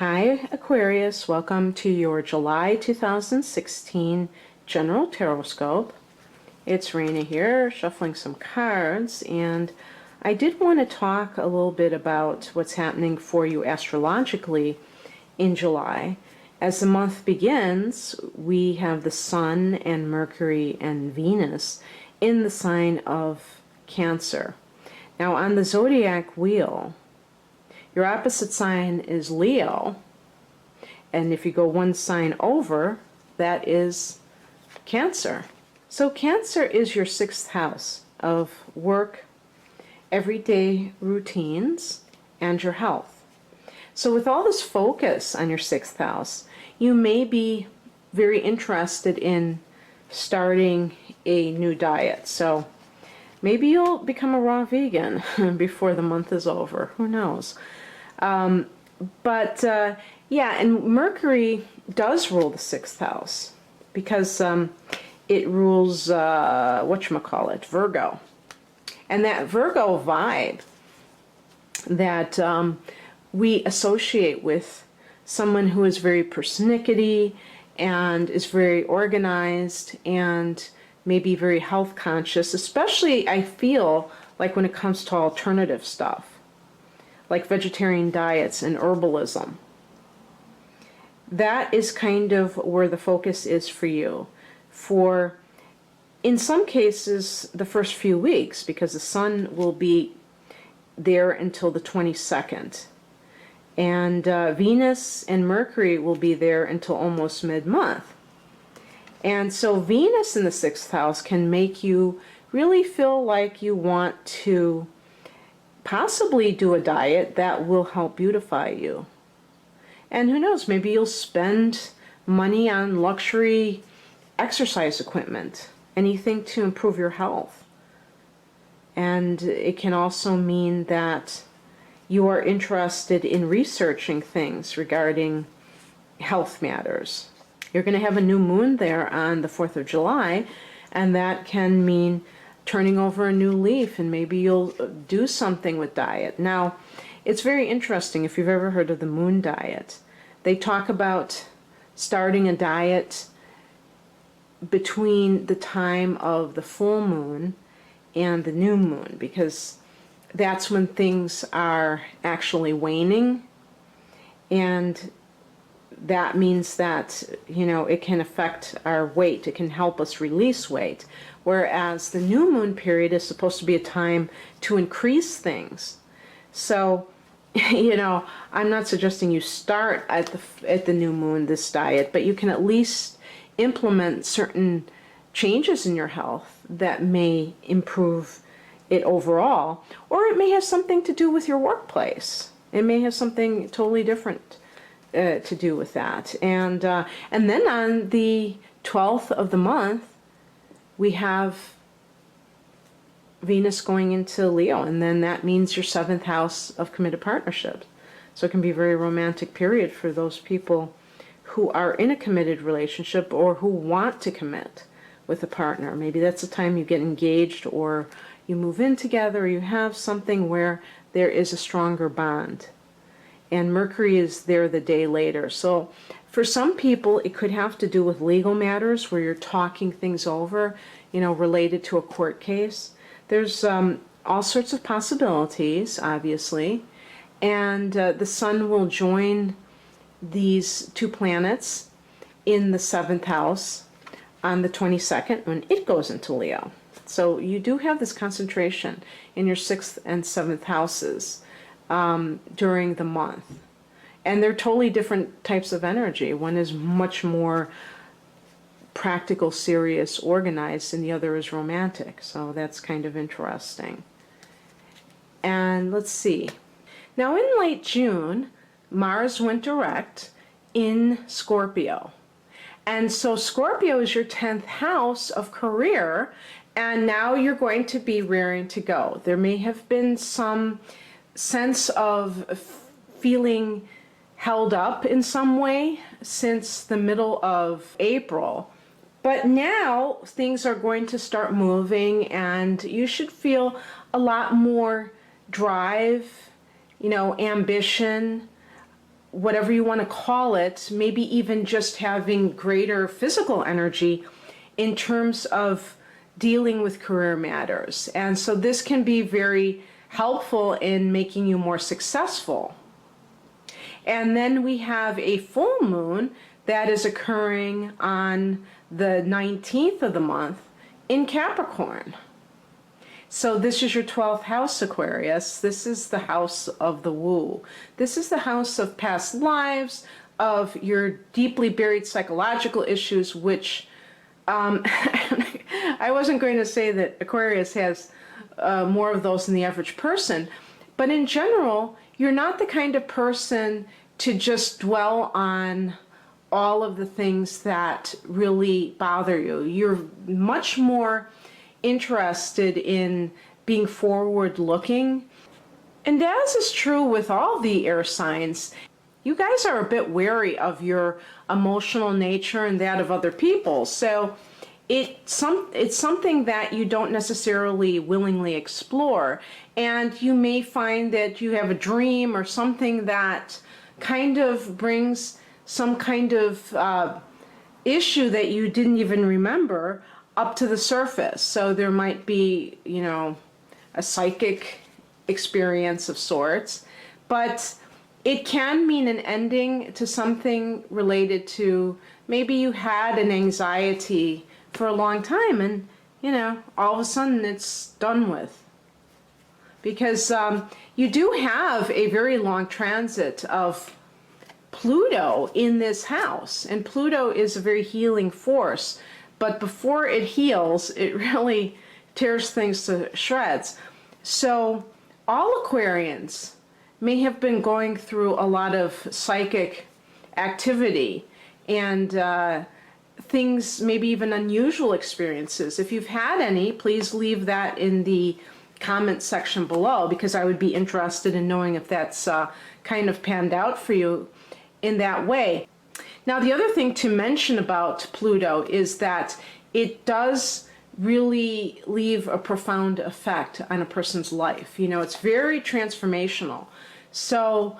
Hi Aquarius, welcome to your July 2016 General Tarotscope. It's Raina here, shuffling some cards, and I did want to talk a little bit about what's happening for you astrologically in July. As the month begins, we have the Sun and Mercury and Venus in the sign of Cancer. Now on the zodiac wheel, your opposite sign is Leo, and if you go one sign over, that is Cancer. So Cancer is your sixth house of work, everyday routines, and your health. So with all this focus on your sixth house, you may be very interested in starting a new diet. So maybe you'll become a raw vegan before the month is over. Who knows? Yeah, and Mercury does rule the sixth house because it rules, whatchamacallit, Virgo. And that Virgo vibe that we associate with someone who is very persnickety and is very organized and maybe very health conscious, especially I feel like when it comes to alternative stuff, like vegetarian diets and herbalism. That is kind of where the focus is for you. For, in some cases, the first few weeks, because the Sun will be there until the 22nd. And Venus and Mercury will be there until almost mid-month. And so Venus in the sixth house can make you really feel like you want to possibly do a diet that will help beautify you. And who knows, maybe you'll spend money on luxury exercise equipment, anything to improve your health. And it can also mean that you are interested in researching things regarding health matters. You're going to have a new moon there on the 4th of July, and that can mean turning over a new leaf, and maybe you'll do something with diet. Now, it's very interesting if you've ever heard of the moon diet. They talk about starting a diet between the time of the full moon and the new moon, because that's when things are actually waning, and that means that, you know, it can affect our weight. It can help us release weight. Whereas the new moon period is supposed to be a time to increase things. So, you know, I'm not suggesting you start at the new moon this diet, but you can at least implement certain changes in your health that may improve it overall, or it may have something to do with your workplace. It may have something totally different to do with that. And then on the 12th of the month, we have Venus going into Leo, and then that means your seventh house of committed partnerships. So it can be a very romantic period for those people who are in a committed relationship or who want to commit with a partner. Maybe that's the time you get engaged, or you move in together, or you have something where there is a stronger bond. And Mercury is there the day later. So for some people, it could have to do with legal matters where you're talking things over, you know, related to a court case. There's all sorts of possibilities, obviously. And the Sun will join these two planets in the seventh house on the 22nd when it goes into Leo. So you do have this concentration in your sixth and seventh houses during the month. And they're totally different types of energy. One is much more practical, serious, organized, and the other is romantic. So that's kind of interesting. And let's see. Now in late June, Mars went direct in Scorpio. And so Scorpio is your 10th house of career, and now you're going to be raring to go. There may have been some sense of feeling held up in some way since the middle of April. But now things are going to start moving, and you should feel a lot more drive, you know, ambition, whatever you want to call it, maybe even just having greater physical energy in terms of dealing with career matters. And so this can be very helpful in making you more successful. And then we have a full moon that is occurring on the 19th of the month in Capricorn. So this is your 12th house, Aquarius. This is the house of the woo. This is the house of past lives, of your deeply buried psychological issues, which I wasn't going to say that Aquarius has more of those than the average person, but in general, you're not the kind of person to just dwell on all of the things that really bother you. You're much more interested in being forward looking. And as is true with all the air signs, you guys are a bit wary of your emotional nature and that of other people. So it's something that you don't necessarily willingly explore. And you may find that you have a dream or something that kind of brings some kind of issue that you didn't even remember up to the surface. So there might be, you know, a psychic experience of sorts, but it can mean an ending to something related to maybe you had an anxiety for a long time and, you know, all of a sudden it's done with. Because you do have a very long transit of Pluto in this house, and Pluto is a very healing force, but before it heals, it really tears things to shreds. So all Aquarians may have been going through a lot of psychic activity and things, maybe even unusual experiences. If you've had any, please leave that in the comment section below, because I would be interested in knowing if that's kind of panned out for you in that way. Now, the other thing to mention about Pluto is that it does really leave a profound effect on a person's life. You know, it's very transformational. So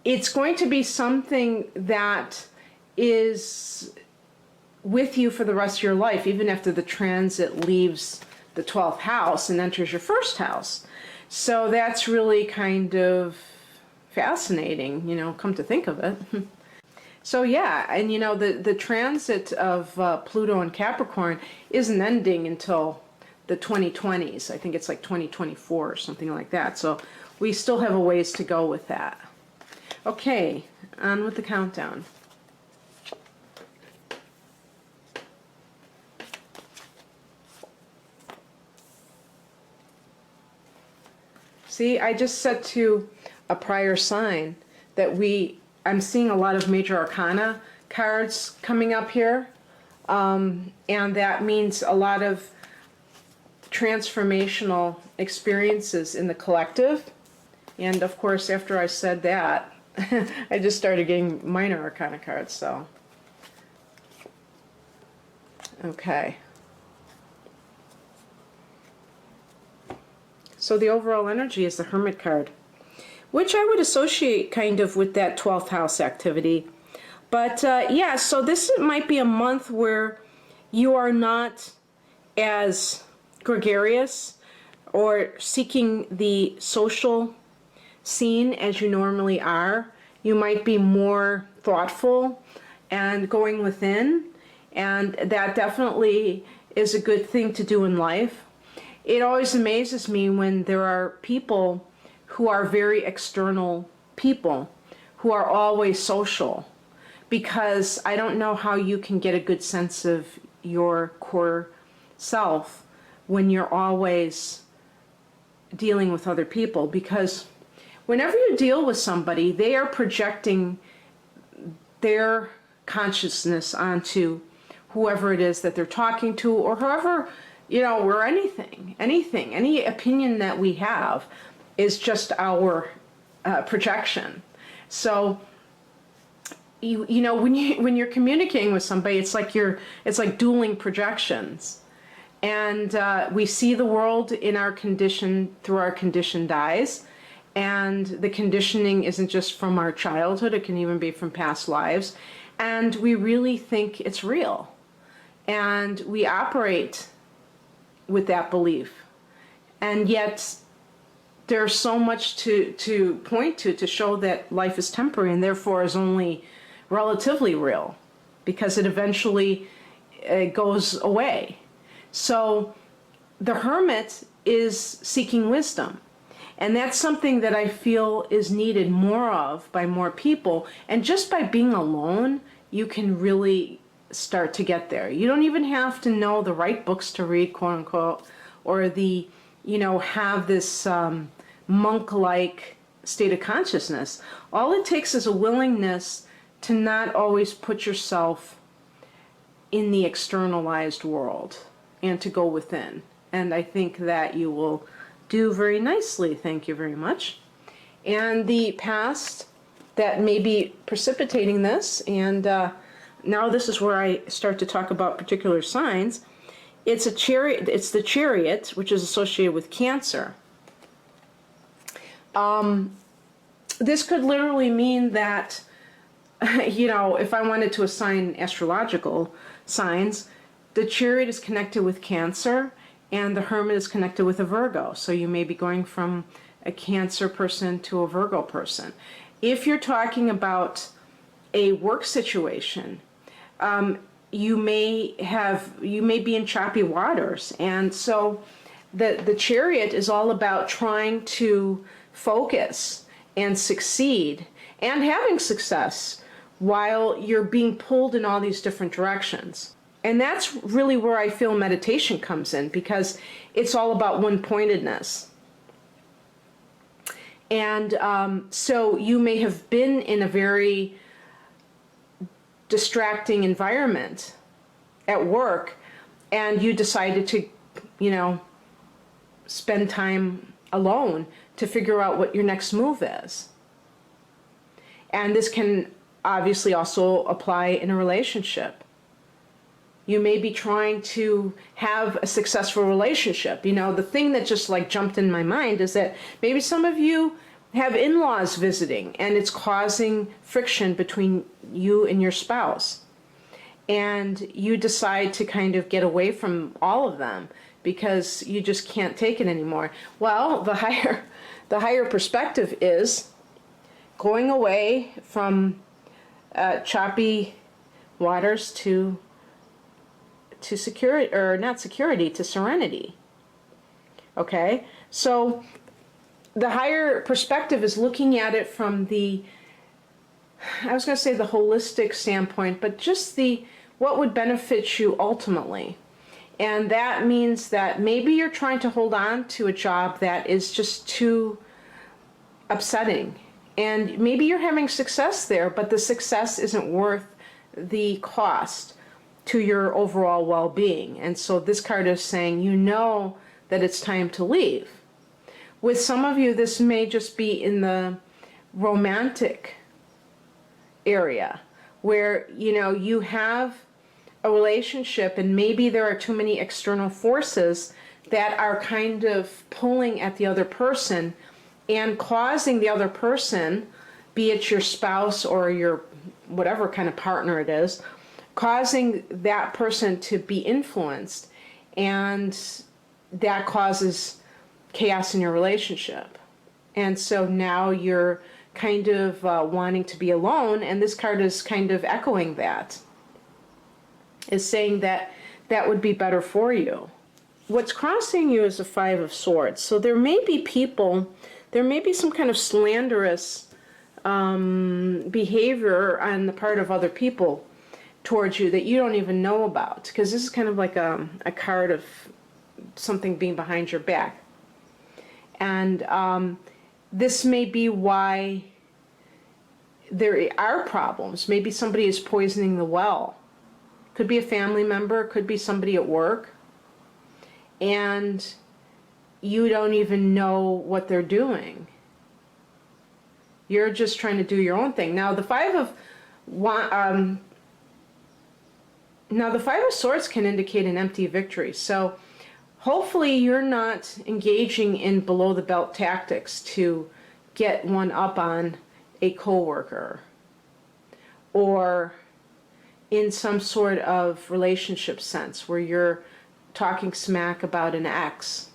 it's going to be something that is with you for the rest of your life, even after the transit leaves the 12th house and enters your first house. So that's really kind of fascinating, you know, come to think of it. So yeah, and you know, the transit of Pluto and Capricorn isn't ending until the 2020s. I think it's like 2024 or something like that. So we still have a ways to go with that. Okay, on with the countdown. See, I just said to a prior sign that I'm seeing a lot of major arcana cards coming up here, and that means a lot of transformational experiences in the collective. And of course, after I said that, I just started getting minor arcana cards, so. Okay. So the overall energy is the Hermit card, which I would associate kind of with that 12th house activity. But yeah, so this might be a month where you are not as gregarious or seeking the social scene as you normally are. You might be more thoughtful and going within, and that definitely is a good thing to do in life. It always amazes me when there are people who are very external people, who are always social, because I don't know how you can get a good sense of your core self when you're always dealing with other people. Because whenever you deal with somebody, they are projecting their consciousness onto whoever it is that they're talking to, or whoever, you know, or anything, any opinion that we have is just our projection. So you know, when you're communicating with somebody, it's like dueling projections, and we see the world in our condition through our conditioned eyes, And the conditioning isn't just from our childhood, it can even be from past lives. And we really think it's real. And we operate with that belief. And yet, there's so much to point to show that life is temporary and therefore is only relatively real, because it eventually goes away. So the hermit is seeking wisdom. And that's something that I feel is needed more of by more people. And just by being alone, you can really start to get there. You don't even have to know the right books to read, quote unquote, or have this monk-like state of consciousness. All it takes is a willingness to not always put yourself in the externalized world and to go within. And I think that you will do very nicely. Thank you very much. And the past that may be precipitating this, and now this is where I start to talk about particular signs. It's a chariot. It's the Chariot, which is associated with Cancer. This could literally mean that, if I wanted to assign astrological signs, the Chariot is connected with Cancer, and the Hermit is connected with a Virgo. So you may be going from a Cancer person to a Virgo person. If you're talking about a work situation, you may be in choppy waters. And so the Chariot is all about trying to focus and succeed and having success while you're being pulled in all these different directions. And that's really where I feel meditation comes in, because it's all about one-pointedness. And so you may have been in a very distracting environment at work, and you decided to, spend time alone to figure out what your next move is. And this can obviously also apply in a relationship. You may be trying to have a successful relationship. The thing that just jumped in my mind is that maybe some of you have in-laws visiting and it's causing friction between you and your spouse. And you decide to kind of get away from all of them because you just can't take it anymore. Well, the higher perspective is going away from choppy waters to security, or not security, to serenity. Okay? So the higher perspective is looking at it from the, I was going to say the holistic standpoint, but just what would benefit you ultimately. And that means that maybe you're trying to hold on to a job that is just too upsetting. And maybe you're having success there, but the success isn't worth the cost to your overall well-being. And so this card is saying that it's time to leave. With some of you, this may just be in the romantic area where, you have a relationship and maybe there are too many external forces that are kind of pulling at the other person and causing the other person, be it your spouse or your whatever kind of partner it is, causing that person to be influenced, and that causes chaos in your relationship. And so now you're kind of wanting to be alone, and this card is kind of echoing that. Is saying that that would be better for you. What's crossing you is the Five of Swords. So there may be some kind of slanderous behavior on the part of other people towards you that you don't even know about, because this is kind of like a card of something being behind your back. And this may be why there are problems. Maybe somebody is poisoning the well. Could be a family member, could be somebody at work, and you don't even know what they're doing. You're just trying to do your own thing. Now the Five of Swords can indicate an empty victory. So hopefully you're not engaging in below the belt tactics to get one up on a coworker, or in some sort of relationship sense where you're talking smack about an ex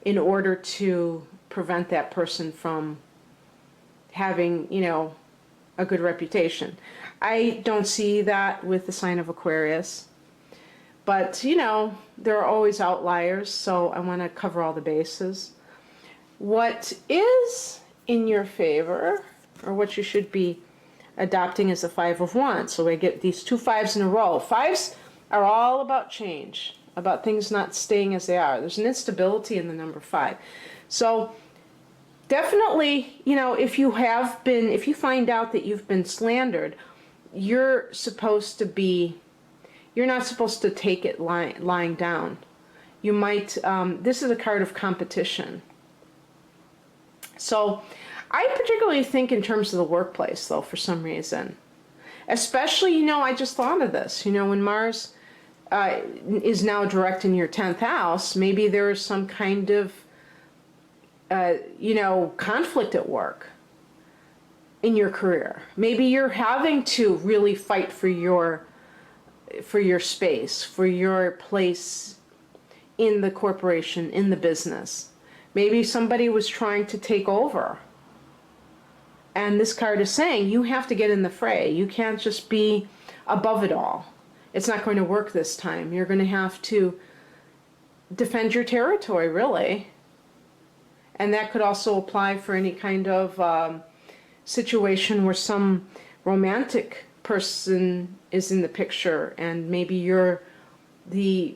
in order to prevent that person from having, a good reputation. I don't see that with the sign of Aquarius. But, there are always outliers, so I want to cover all the bases. What is in your favor, or what you should be adopting, is the Five of Wands. So I get these 2 5s in a row. Fives are all about change, about things not staying as they are. There's an instability in the number 5. So definitely, if you find out that you've been slandered, you're not supposed to take it lying down. You might, this is a card of competition. So I particularly think in terms of the workplace, though, for some reason. Especially, I just thought of this, when Mars is now direct in your 10th house, maybe there is some kind of, conflict at work in your career. Maybe you're having to really fight for your space, for your place in the corporation, in the business. Maybe somebody was trying to take over. And this card is saying you have to get in the fray. You can't just be above it all. It's not going to work this time. You're going to have to defend your territory, really. And that could also apply for any kind of situation where some romantic person is in the picture and maybe you're the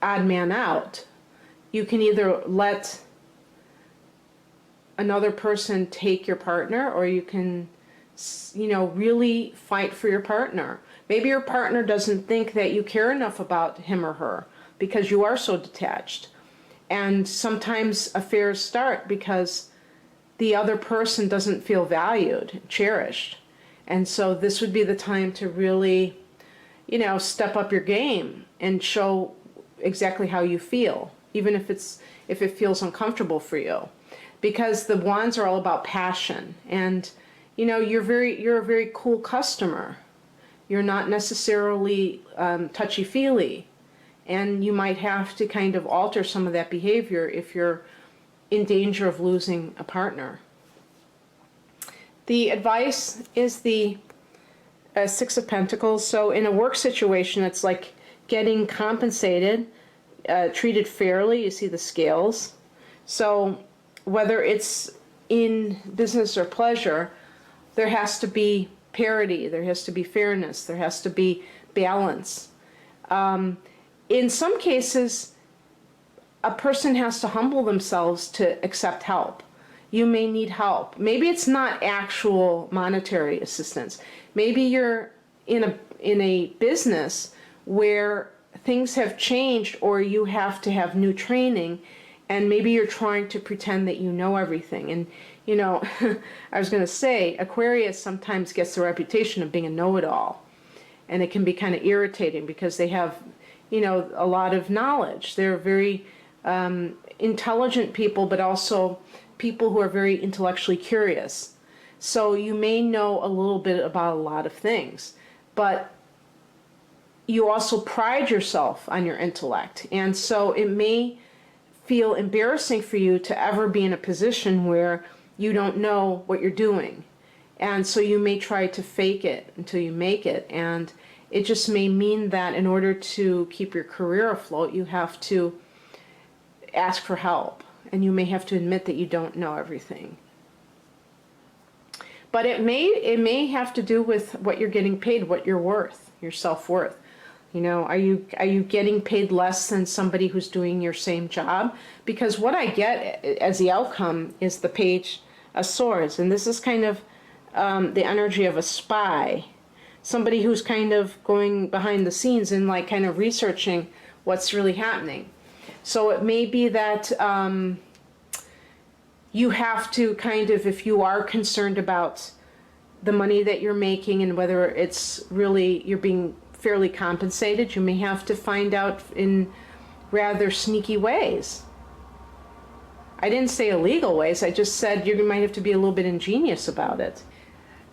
odd man out. You can either let another person take your partner, or you can, really fight for your partner. Maybe your partner doesn't think that you care enough about him or her because you are so detached. And sometimes affairs start because the other person doesn't feel valued, cherished. And so this would be the time to really, step up your game and show exactly how you feel, even if it feels uncomfortable for you. Because the wands are all about passion, and you're a very cool customer. You're not necessarily touchy-feely, and you might have to kind of alter some of that behavior if you're in danger of losing a partner. The advice is the Six of Pentacles. So in a work situation, it's like getting compensated, treated fairly. You see the scales. So whether it's in business or pleasure, there has to be parity, there has to be fairness, there has to be balance. In some cases, a person has to humble themselves to accept help. You may need help. Maybe it's not actual monetary assistance. Maybe you're in a business where things have changed, or you have to have new training, and maybe you're trying to pretend that you know everything. And I was going to say, Aquarius sometimes gets the reputation of being a know-it-all, and it can be kind of irritating because they have a lot of knowledge. They're very intelligent people, but also people who are very intellectually curious. So you may know a little bit about a lot of things, but you also pride yourself on your intellect. And so it may feel embarrassing for you to ever be in a position where you don't know what you're doing. And so you may try to fake it until you make it. And it just may mean that in order to keep your career afloat, you have to ask for help. And you may have to admit that you don't know everything. But it may have to do with what you're getting paid, what you're worth, your self-worth. Are you getting paid less than somebody who's doing your same job? Because what I get as the outcome is the Page of Swords, and this is kind of the energy of a spy, somebody who's kind of going behind the scenes and like kind of researching what's really happening. So it may be that you have to kind of, if you are concerned about the money that you're making and whether it's really you're being fairly compensated, you may have to find out in rather sneaky ways. I didn't say illegal ways. I just said you might have to be a little bit ingenious about it.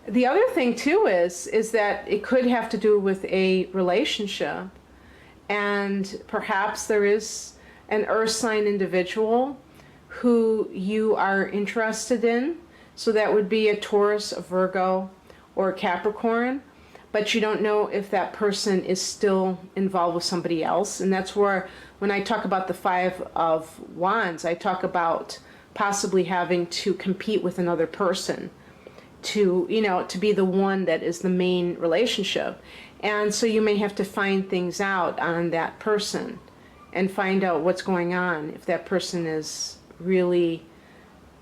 The other thing too is that it could have to do with a relationship, and perhaps there is an earth sign individual who you are interested in. So that would be a Taurus, a Virgo, or a Capricorn, but you don't know if that person is still involved with somebody else. And that's where, when I talk about the Five of Wands, I talk about possibly having to compete with another person to, you know, to be the one that is the main relationship. And so you may have to find things out on that person and find out what's going on, if that person is really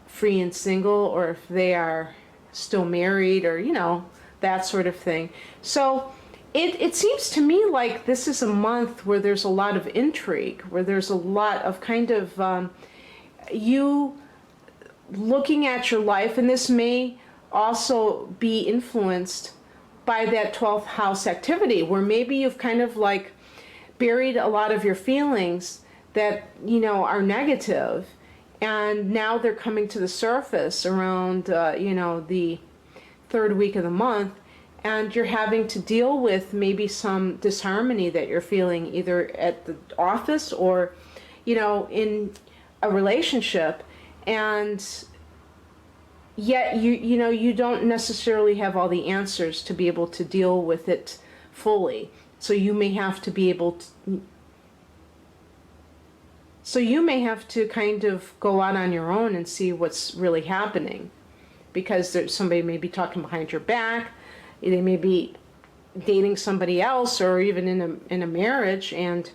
free and single, or if they are still married, or, you know, that sort of thing. So it seems to me like this is a month where there's a lot of intrigue, where there's a lot of kind of you looking at your life, and this may also be influenced by that 12th house activity, where maybe you've kind of like buried a lot of your feelings that, you know, are negative, and now they're coming to the surface around, you know, the third week of the month, and you're having to deal with maybe some disharmony that you're feeling either at the office or, you know, in a relationship, and yet you know, you don't necessarily have all the answers to be able to deal with it fully. So you may have to be able to, so you may have to kind of go out on your own and see what's really happening, because there's somebody may be talking behind your back, they may be dating somebody else, or even in a marriage and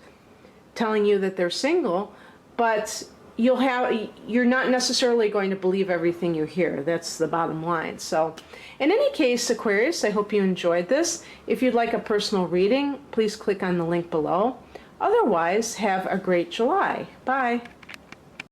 telling you that they're single, but you're not necessarily going to believe everything you hear. That's the bottom line. So in any case, Aquarius, I hope you enjoyed this. If you'd like a personal reading, please click on the link below. Otherwise, have a great July. Bye.